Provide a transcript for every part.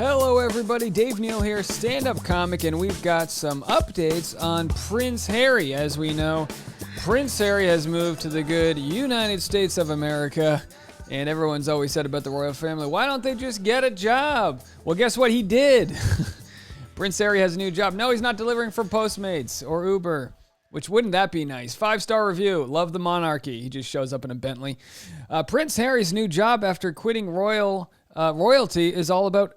Hello everybody, Dave Neal here, stand-up comic, and we've got some updates on Prince Harry. As we know, Prince Harry has moved to the good United States of America, and everyone's always said about the royal family, why don't they just get a job? Well, guess what? He did. Prince Harry has a new job. No, he's not delivering for Postmates or Uber, which wouldn't that be nice? 5-star review. Love the monarchy. He just shows up in a Bentley. Prince Harry's new job after quitting royalty is all about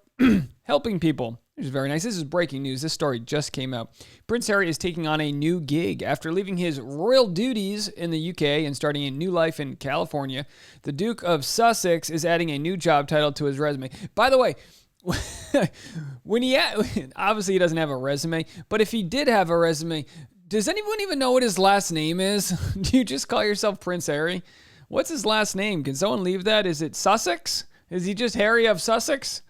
helping people. Which is very nice. This is breaking news. This story just came out. Prince Harry is taking on a new gig. After leaving his royal duties in the UK and starting a new life in California, the Duke of Sussex is adding a new job title to his resume. By the way, obviously he doesn't have a resume, but if he did have a resume, does anyone even know what his last name is? Do you just call yourself Prince Harry? What's his last name? Can someone leave that? Is it Sussex? Is he just Harry of Sussex?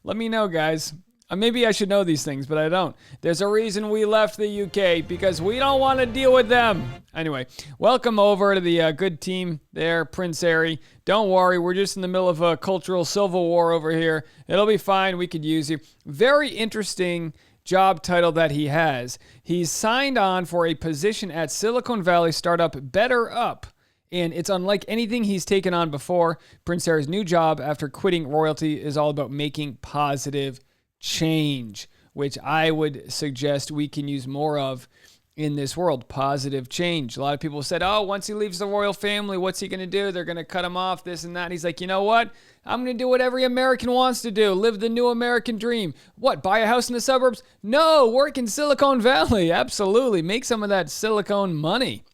Let me know, guys. Maybe I should know these things, but I don't. There's a reason we left the UK, because we don't want to deal with them. Anyway, welcome over to the good team there, Prince Harry. Don't worry, we're just in the middle of a cultural civil war over here. It'll be fine. We could use you. Very interesting job title that he has. He's signed on for a position at Silicon Valley startup BetterUp. And it's unlike anything he's taken on before. Prince Harry's new job after quitting royalty is all about making positive change, which I would suggest we can use more of in this world. Positive change. A lot of people said, oh, once he leaves the royal family, what's he going to do? They're going to cut him off, this and that. He's like, you know what? I'm going to do what every American wants to do. Live the new American dream. What, buy a house in the suburbs? No, work in Silicon Valley. Absolutely. Make some of that silicone money.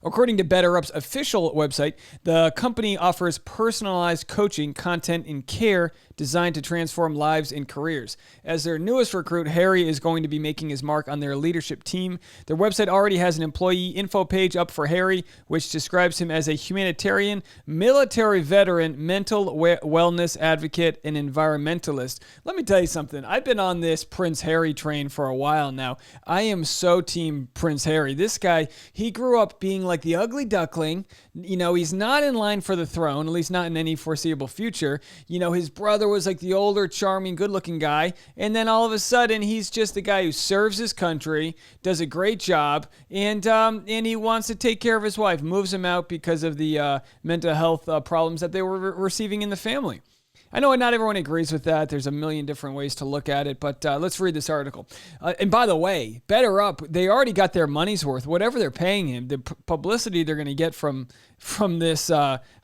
According to BetterUp's official website, the company offers personalized coaching, content, and care designed to transform lives and careers. As their newest recruit, Harry is going to be making his mark on their leadership team. Their website already has an employee info page up for Harry, which describes him as a humanitarian, military veteran, mental wellness advocate, and environmentalist. Let me tell you something. I've been on this Prince Harry train for a while now. I am so team Prince Harry. This guy, he grew up being like the ugly duckling. You know, he's not in line for the throne, at least not in any foreseeable future. You know, his brother was like the older, charming, good-looking guy, and then all of a sudden, he's just the guy who serves his country, does a great job, and he wants to take care of his wife, moves him out because of the mental health problems that they were receiving in the family. I know not everyone agrees with that. There's a million different ways to look at it, but let's read this article. And by the way, BetterUp, they already got their money's worth. Whatever they're paying him, the publicity they're going to get from this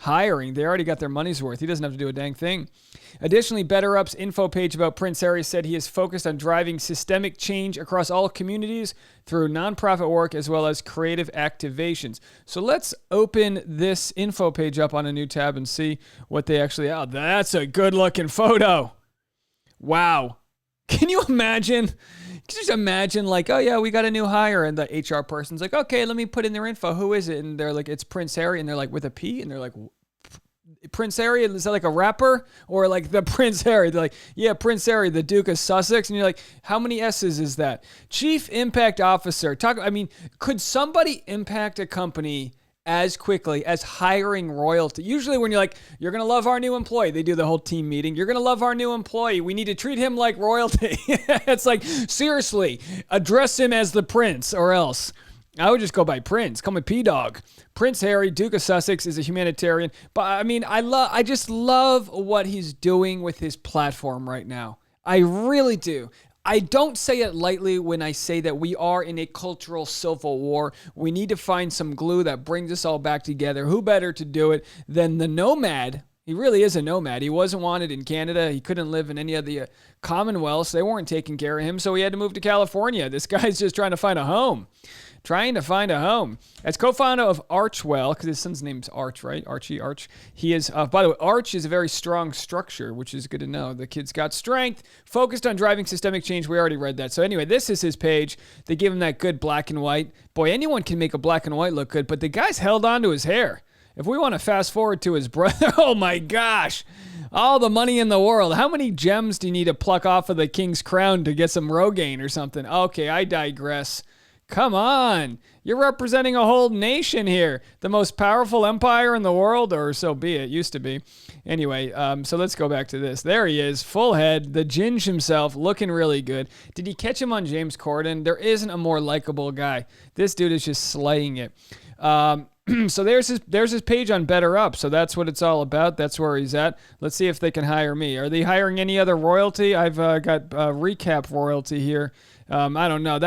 hiring, they already got their money's worth. He doesn't have to do a dang thing. Additionally, BetterUp's info page about Prince Harry said he is focused on driving systemic change across all communities through nonprofit work as well as creative activations. So let's open this info page up on a new tab and see what they actually... Oh, that's a good-looking photo. Wow. Can you imagine? Can you just imagine like, oh yeah, we got a new hire, and the HR person's like, okay, let me put in their info. Who is it? And they're like, it's Prince Harry, and they're like, with a P, and they're like... Prince Harry, is that like a rapper? Or like the Prince Harry? They're like, yeah, Prince Harry, the Duke of Sussex. And you're like, how many S's is that? Chief Impact Officer. Could somebody impact a company as quickly as hiring royalty? Usually when you're like, you're going to love our new employee, they do the whole team meeting. You're going to love our new employee. We need to treat him like royalty. It's like, seriously, address him as the prince or else. I would just go by Prince. Call me P-Dog. Prince Harry, Duke of Sussex, is a humanitarian. But I mean, I just love what he's doing with his platform right now. I really do. I don't say it lightly when I say that we are in a cultural civil war. We need to find some glue that brings us all back together. Who better to do it than the nomad? He really is a nomad. He wasn't wanted in Canada. He couldn't live in any of the Commonwealths. They weren't taking care of him, so he had to move to California. This guy's just trying to find a home. As co-founder of Archwell, because his son's name's Arch, right? Arch. He is, by the way, Arch is a very strong structure, which is good to know. The kid's got strength, focused on driving systemic change. We already read that. So anyway, this is his page. They give him that good black and white. Boy, anyone can make a black and white look good, but the guy's held on to his hair. If we want to fast forward to his brother, oh my gosh, all the money in the world. How many gems do you need to pluck off of the king's crown to get some Rogaine or something? Okay, I digress. Come on. You're representing a whole nation here. The most powerful empire in the world, or so be it. Used to be. Anyway, so let's go back to this. There he is, full head, the Ginge himself, looking really good. Did he catch him on James Corden? There isn't a more likable guy. This dude is just slaying it. So there's his page on BetterUp. So that's what it's all about. That's where he's at. Let's see if they can hire me. Are they hiring any other royalty? I've got recap royalty here. I don't know.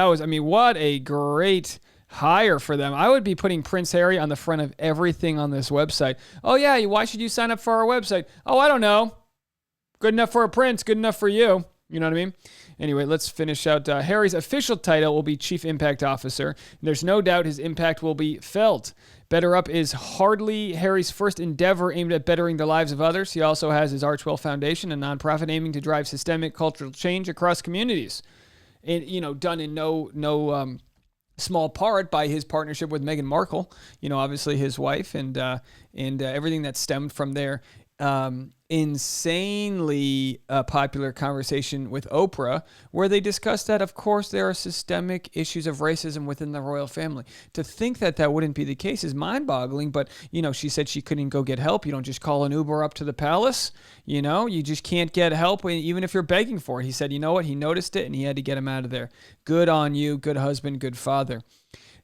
What a great hire for them. I would be putting Prince Harry on the front of everything on this website. Oh yeah, why should you sign up for our website? Oh, I don't know. Good enough for a prince, good enough for you. You know what I mean? Anyway, let's finish out. Harry's official title will be Chief Impact Officer. There's no doubt his impact will be felt. BetterUp is hardly Harry's first endeavor aimed at bettering the lives of others. He also has his Archwell Foundation, a nonprofit aiming to drive systemic cultural change across communities. And, done in no small part by his partnership with Meghan Markle, obviously his wife, and everything that stemmed from their insanely popular conversation with Oprah, where they discussed that, of course, there are systemic issues of racism within the royal family. To think that wouldn't be the case is mind-boggling, but, she said she couldn't go get help. You don't just call an Uber up to the palace. You just can't get help even if you're begging for it. He said, you know what? He noticed it and he had to get him out of there. Good on you. Good husband. Good father.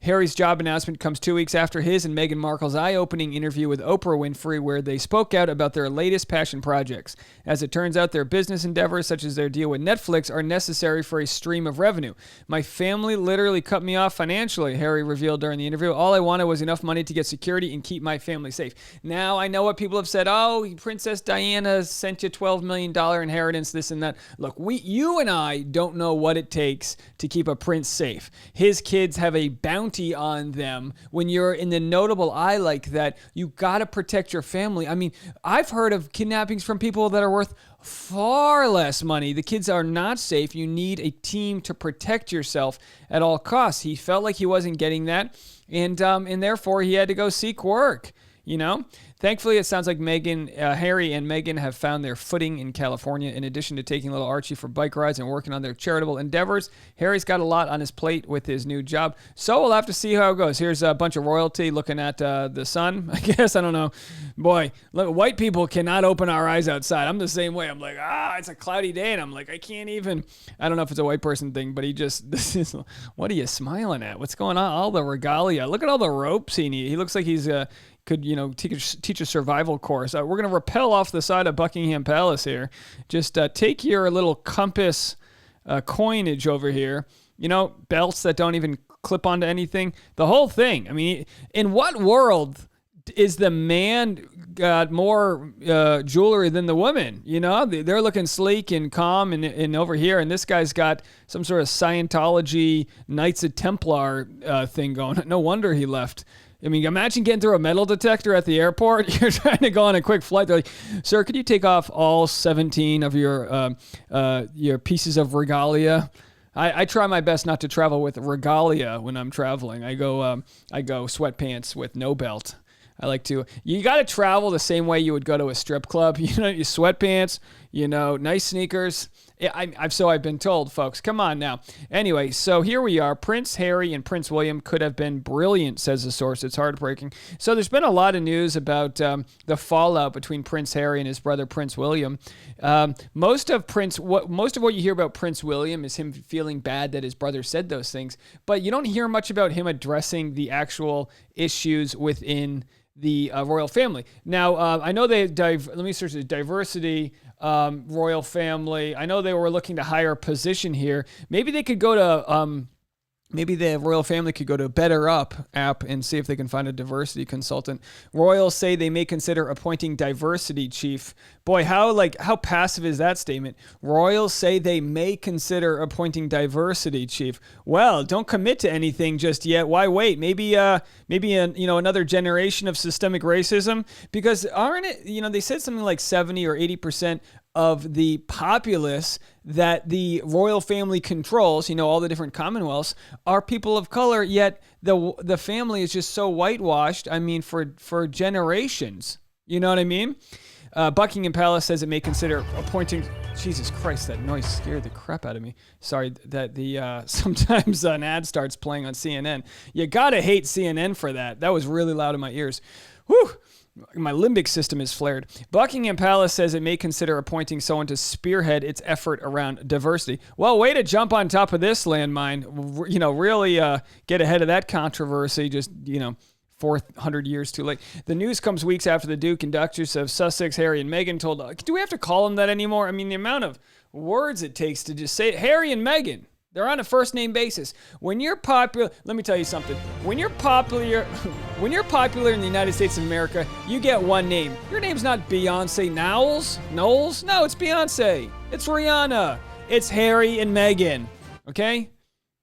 Harry's job announcement comes 2 weeks after his and Meghan Markle's eye-opening interview with Oprah Winfrey, where they spoke out about their latest passion projects. As it turns out, their business endeavors, such as their deal with Netflix, are necessary for a stream of revenue. My family literally cut me off financially, Harry revealed during the interview. All I wanted was enough money to get security and keep my family safe. Now, I know what people have said. Oh, Princess Diana sent you $12 million inheritance, this and that. Look, you and I don't know what it takes to keep a prince safe. His kids have a bounty on them. When you're in the notable eye like that, you got to protect your family. I've heard of kidnappings from people that are worth far less money. The kids are not safe. You need a team to protect yourself at all costs. He felt like he wasn't getting that, and therefore he had to go seek work. Thankfully, it sounds like Harry and Meghan have found their footing in California. In addition to taking little Archie for bike rides and working on their charitable endeavors, Harry's got a lot on his plate with his new job. So we'll have to see how it goes. Here's a bunch of royalty looking at the sun. I guess, I don't know. Boy, look, white people cannot open our eyes outside. I'm the same way. I'm like, it's a cloudy day. And I'm like, I can't even, I don't know if it's a white person thing, but what are you smiling at? What's going on? All the regalia. Look at all the ropes he needs. He looks like he's could teach a survival course. We're going to rappel off the side of Buckingham Palace here. Just take your little compass coinage over here. Belts that don't even clip onto anything. The whole thing. In what world is the man got more jewelry than the woman? They're looking sleek and calm and over here, and this guy's got some sort of Scientology Knights of Templar thing going. No wonder he left. Imagine getting through a metal detector at the airport. You're trying to go on a quick flight. They're like, sir, could you take off all 17 of your pieces of regalia? I try my best not to travel with regalia when I'm traveling. I go sweatpants with no belt. You got to travel the same way you would go to a strip club. Your sweatpants, nice sneakers. I've been told, folks. Come on now. Anyway, so here we are. Prince Harry and Prince William could have been brilliant, says the source. It's heartbreaking. So there's been a lot of news about the fallout between Prince Harry and his brother Prince William. Most of what you hear about Prince William is him feeling bad that his brother said those things, but you don't hear much about him addressing the actual issues within the royal family. Now, I know let me search this, diversity, royal family. I know they were looking to hire a position here. Maybe they could go to, maybe the royal family could go to BetterUp app and see if they can find a diversity consultant. Royals say they may consider appointing diversity chief. Boy, how passive is that statement? Royals say they may consider appointing diversity chief. Well, don't commit to anything just yet. Why wait? Maybe another generation of systemic racism, because aren't it, they said something like 70 or 80% of the populace that the royal family controls, all the different commonwealths, are people of color, yet the family is just so whitewashed, for generations. You know what I mean? Buckingham Palace says it may consider appointing. Jesus Christ, that noise scared the crap out of me. Sorry that the sometimes an ad starts playing on CNN. You gotta hate CNN for that. That was really loud in my ears. Whew. My limbic system is flared. Buckingham Palace says it may consider appointing someone to spearhead its effort around diversity. Well, way to jump on top of this landmine. Really get ahead of that controversy. Just, 400 years too late. The news comes weeks after the Duke and Duchess of Sussex, Harry and Meghan, told, do we have to call them that anymore? I mean, the amount of words it takes to just say it. Harry and Meghan. They're on a first name basis. When you're popular, let me tell you something. When you're popular in the United States of America, you get one name. Your name's not Beyonce Knowles. No, it's Beyonce. It's Rihanna. It's Harry and Meghan. Okay?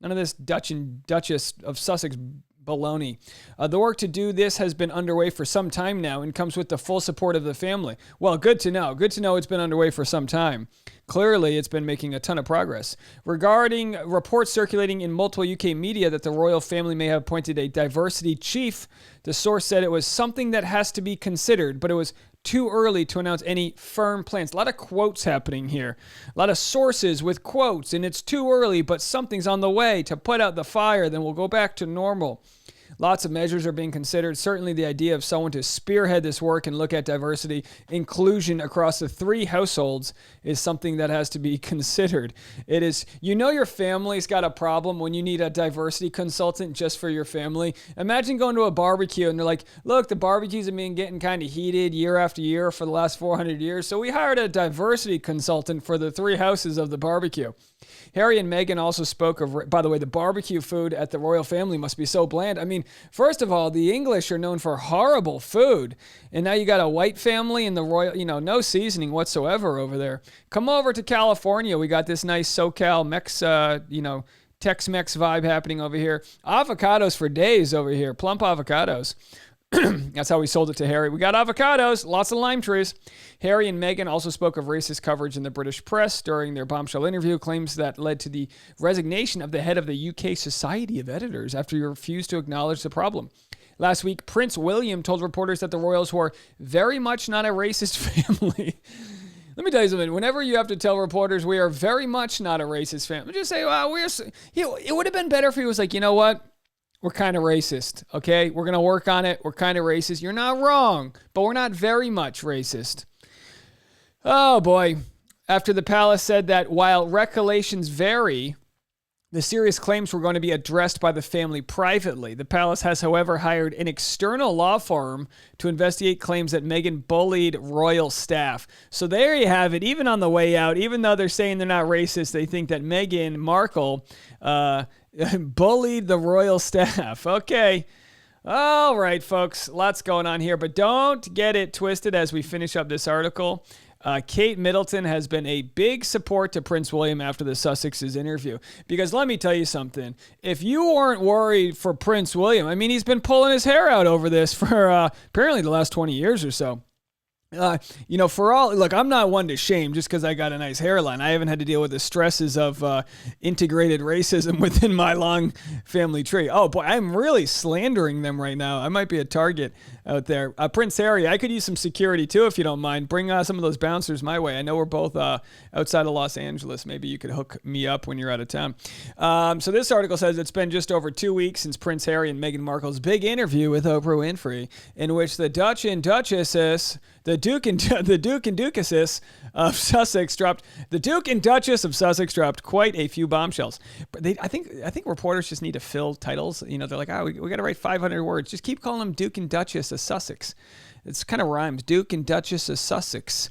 None of this Dutch and Duchess of Sussex baloney. The work to do this has been underway for some time now and comes with the full support of the family. Well, good to know. Good to know it's been underway for some time. Clearly, it's been making a ton of progress. Regarding reports circulating in multiple UK media that the royal family may have appointed a diversity chief, the source said it was something that has to be considered, but it was too early to announce any firm plans. A lot of quotes happening here. A lot of sources with quotes, and it's too early, but something's on the way to put out the fire, then we'll go back to normal. Lots of measures are being considered. Certainly the idea of someone to spearhead this work and look at diversity inclusion across the three households is something that has to be considered. It is, your family's got a problem when you need a diversity consultant just for your family. Imagine going to a barbecue and they're like, look, the barbecues have been getting kind of heated year after year for the last 400 years. So we hired a diversity consultant for the three houses of the barbecue. Harry and Meghan also spoke of, by the way, the barbecue food at the royal family must be so bland. I mean, first of all, the English are known for horrible food. And now you got a white family and the royal, no seasoning whatsoever over there. Come over to California. We got this nice SoCal Mex, Tex-Mex vibe happening over here. Avocados for days over here. Plump avocados. That's how we sold it to Harry. We got avocados, lots of lime trees. Harry and Meghan also spoke of racist coverage in the British press during their bombshell interview, claims that led to the resignation of the head of the UK Society of Editors after he refused to acknowledge the problem. Last week, Prince William told reporters that the royals were very much not a racist family. Let me tell you something. Whenever you have to tell reporters we are very much not a racist family, just say, well, it would have been better if he was like, you know what? We're kind of racist, okay? We're going to work on it. We're kind of racist. You're not wrong, but we're not very much racist. Oh, boy. After the palace said that while recollections vary, the serious claims were going to be addressed by the family privately. The palace has, however, hired an external law firm to investigate claims that Meghan bullied royal staff. So there you have it. Even on the way out, even though they're saying they're not racist, they think that Meghan Markle bullied the royal staff. Okay. All right, folks. Lots going on here, but don't get it twisted as we finish up this article. Kate Middleton has been a big support to Prince William after the Sussex's interview. Because let me tell you something. If you weren't worried for Prince William, I mean, he's been pulling his hair out over this for apparently the last 20 years or so. Look, I'm not one to shame just because I got a nice hairline. I haven't had to deal with the stresses of integrated racism within my long family tree. Oh, boy, I'm really slandering them right now. I might be a target out there. Prince Harry, I could use some security too if you don't mind. Bring some of those bouncers my way. I know we're both outside of Los Angeles. Maybe you could hook me up when you're out of town. So this article says it's been just over 2 weeks since Prince Harry and Meghan Markle's big interview with Oprah Winfrey, in which the Duke and Duchess of Sussex dropped quite a few bombshells. But I think reporters just need to fill titles. They're like, we got to write 500 words. Just keep calling them Duke and Duchess of Sussex. It's kind of rhymes. Duke and Duchess of Sussex.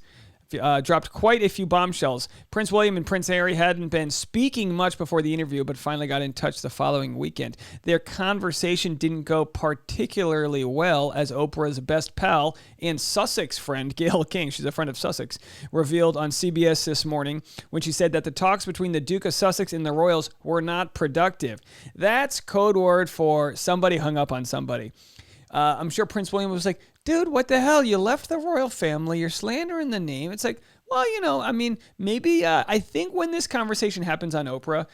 Dropped quite a few bombshells. Prince William and Prince Harry hadn't been speaking much before the interview, but finally got in touch the following weekend. Their conversation didn't go particularly well, as Oprah's best pal and Sussex friend, Gayle King, she's a friend of Sussex, revealed on CBS this morning when she said that the talks between the Duke of Sussex and the royals were not productive. That's code word for somebody hung up on somebody. I'm sure Prince William was like, dude, what the hell? You left the royal family. You're slandering the name. It's like, well, maybe I think when this conversation happens on Oprah,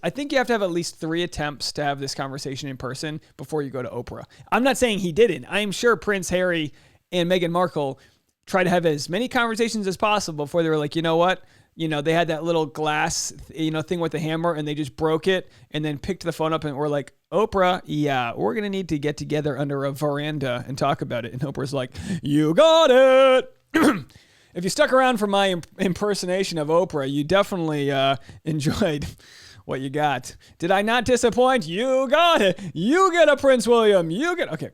I think you have to have at least 3 attempts to have this conversation in person before you go to Oprah. I'm not saying he didn't. I'm sure Prince Harry and Meghan Markle try to have as many conversations as possible before they were like, you know what? They had that little glass, thing with the hammer, and they just broke it and then picked the phone up and were like, Oprah, yeah, we're going to need to get together under a veranda and talk about it. And Oprah's like, you got it. If you stuck around for my impersonation of Oprah, you definitely enjoyed what you got. Did I not disappoint? You got it. You get a Prince William. Okay.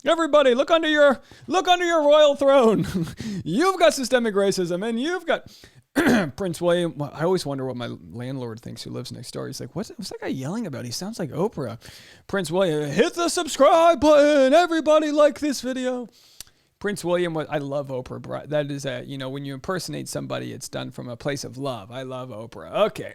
Everybody, look under your royal throne. You've got systemic racism, and you've got Prince William. I always wonder what my landlord thinks who lives next door. He's like, what's that guy yelling about? He sounds like Oprah. Prince William, hit the subscribe button. Everybody like this video. Prince William, I love Oprah. That is when you impersonate somebody, it's done from a place of love. I love Oprah. Okay.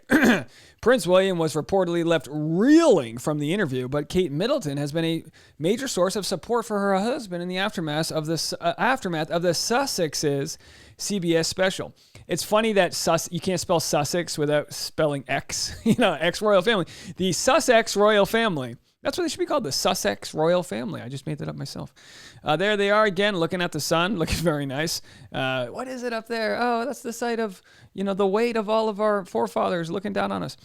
Prince William was reportedly left reeling from the interview, but Kate Middleton has been a major source of support for her husband in the aftermath of the Sussexes CBS special. It's funny that you can't spell Sussex without spelling X, ex-royal family. The Sussex royal family. That's what they should be called, the Sussex royal family. I just made that up myself. There they are again, looking at the sun, looking very nice. What is it up there? Oh, that's the site of, the weight of all of our forefathers looking down on us.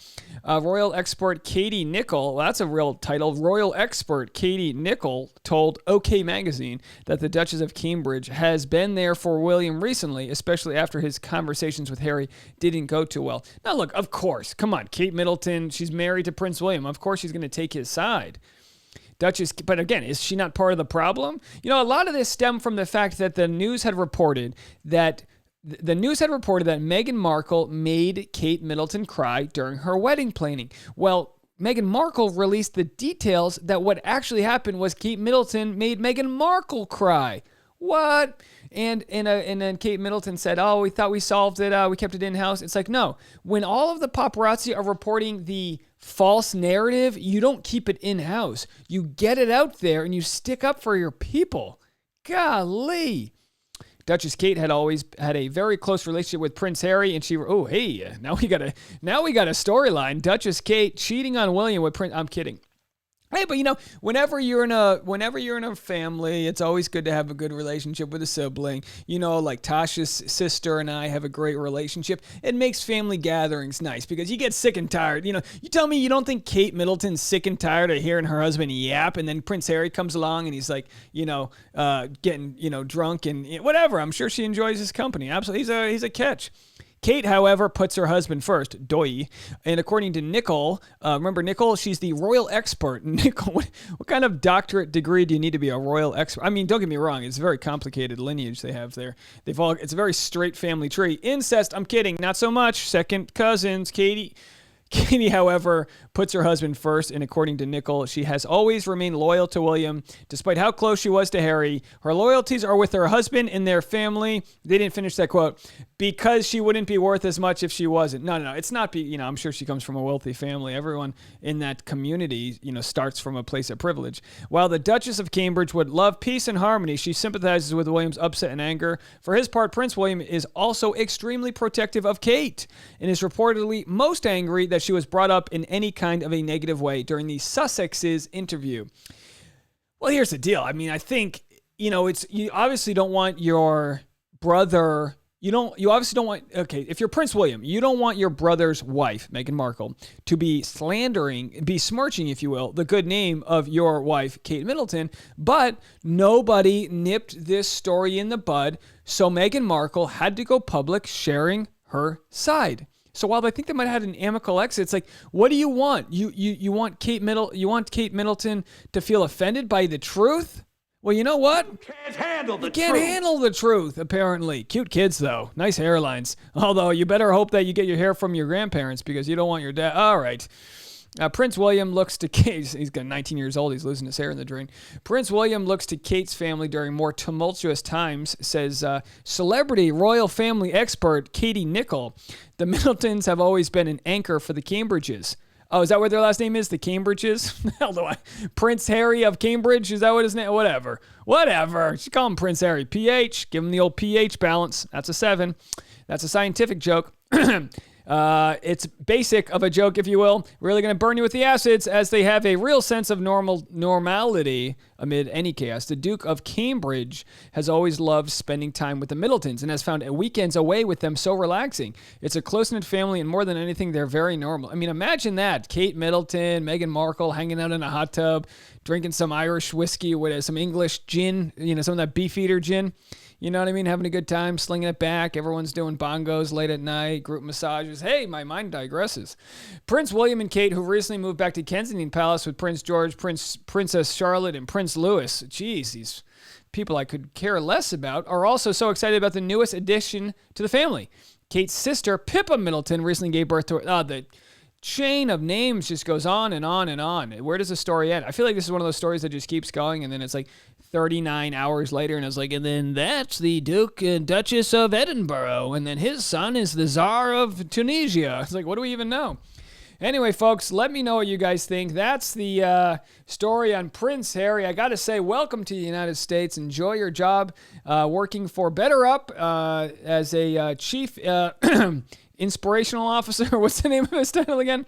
Royal expert Katie Nicholl, well, that's a real title. Royal expert Katie Nicholl told OK Magazine that the Duchess of Cambridge has been there for William recently, especially after his conversations with Harry didn't go too well. Now, look, of course, come on, Kate Middleton, she's married to Prince William. Of course she's going to take his side. Duchess, but again, is she not part of the problem? A lot of this stemmed from the fact that the news had reported that Meghan Markle made Kate Middleton cry during her wedding planning. Well, Meghan Markle released the details that what actually happened was Kate Middleton made Meghan Markle cry. What? And then Kate Middleton said, oh, we thought we solved it. We kept it in-house. It's like, no. When all of the paparazzi are reporting the false narrative, you don't keep it in-house. You get it out there and you stick up for your people. Golly. Duchess Kate had always had a very close relationship with Prince Harry, and now we got a storyline. Duchess Kate cheating on William with Prince. I'm kidding. Hey, but whenever you're in a family, it's always good to have a good relationship with a sibling. Like Tasha's sister and I have a great relationship. It makes family gatherings nice because you get sick and tired. You tell me you don't think Kate Middleton's sick and tired of hearing her husband yap, and then Prince Harry comes along and he's like, getting, drunk and whatever. I'm sure she enjoys his company. Absolutely, he's a catch. Kate, however, puts her husband first, doy. And according to Nicholl, remember Nicholl? She's the royal expert. Nicholl, what kind of doctorate degree do you need to be a royal expert? I mean, don't get me wrong. It's a very complicated lineage they have there. It's a very straight family tree. Incest, I'm kidding. Not so much. Second cousins, Katie, however, puts her husband first, and according to Nicholl, she has always remained loyal to William, despite how close she was to Harry. Her loyalties are with her husband and their family. They didn't finish that quote. Because she wouldn't be worth as much if she wasn't. No. It's not, I'm sure she comes from a wealthy family. Everyone in that community, starts from a place of privilege. While the Duchess of Cambridge would love peace and harmony, she sympathizes with William's upset and anger. For his part, Prince William is also extremely protective of Kate and is reportedly most angry that she was brought up in any kind of a negative way during the Sussexes interview. Well, here's the deal. I mean, I think, you obviously don't want your brother... if you're Prince William, you don't want your brother's wife, Meghan Markle, to be besmirching, if you will, the good name of your wife, Kate Middleton, but nobody nipped this story in the bud, so Meghan Markle had to go public sharing her side. So while I think they might have had an amicable exit, it's like, what do you want? You want Kate Middleton to feel offended by the truth? Well, you know what? You can't handle the truth, apparently. Cute kids, though. Nice hairlines. Although, you better hope that you get your hair from your grandparents because you don't want your dad. All right. Prince William looks to Kate. He's got 19 years old. He's losing his hair in the drain. Prince William looks to Kate's family during more tumultuous times, says celebrity royal family expert Katie Nicholl. The Middletons have always been an anchor for the Cambridges. Oh, is that what their last name is? The Cambridges? Prince Harry of Cambridge? Is that what his name? Whatever. Just call him Prince Harry. PH. Give him the old pH balance. That's a 7. That's a scientific joke. It's basic of a joke, if you will. Really going to burn you with the acids as they have a real sense of normality amid any chaos. The Duke of Cambridge has always loved spending time with the Middletons and has found weekends away with them so relaxing. It's a close-knit family, and more than anything, they're very normal. I mean, imagine that. Kate Middleton, Meghan Markle hanging out in a hot tub, drinking some Irish whiskey with some English gin, some of that Beefeater gin. You know what I mean? Having a good time, slinging it back. Everyone's doing bongos late at night, group massages. Hey, my mind digresses. Prince William and Kate, who recently moved back to Kensington Palace with Prince George, Princess Charlotte, and Prince Louis. Jeez, these people I could care less about, are also so excited about the newest addition to the family. Kate's sister, Pippa Middleton, recently gave birth to the chain of names just goes on and on and on. Where does the story end? I feel like this is one of those stories that just keeps going, and then it's like 39 hours later, and it's like, and then that's the Duke and Duchess of Edinburgh, and then his son is the Tsar of Tunisia. It's like, what do we even know? Anyway, folks, let me know what you guys think. That's the story on Prince Harry. I got to say, welcome to the United States. Enjoy your job working for BetterUp as a chief inspirational officer. What's the name of his title again?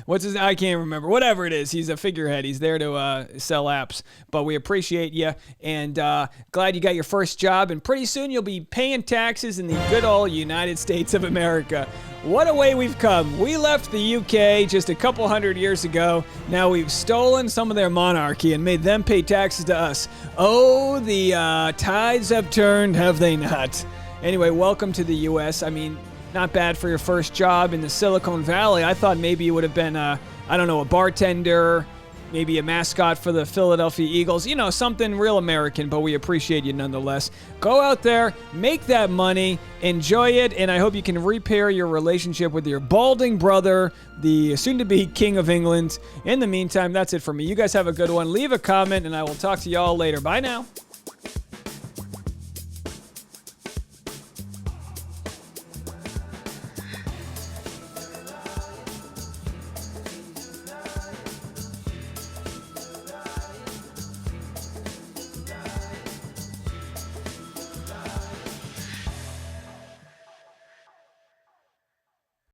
I can't remember. Whatever it is, he's a figurehead. He's there to sell apps. But we appreciate you, and glad you got your first job. And pretty soon you'll be paying taxes in the good old United States of America. What a way we've come. We left the UK just a couple hundred years ago. Now we've stolen some of their monarchy and made them pay taxes to us. Oh, the tides have turned, have they not? Anyway, welcome to the U.S. I mean, not bad for your first job in the Silicon Valley. I thought maybe you would have been, a bartender, maybe a mascot for the Philadelphia Eagles. Something real American, but we appreciate you nonetheless. Go out there, make that money, enjoy it, and I hope you can repair your relationship with your balding brother, the soon-to-be King of England. In the meantime, that's it for me. You guys have a good one. Leave a comment, and I will talk to y'all later. Bye now.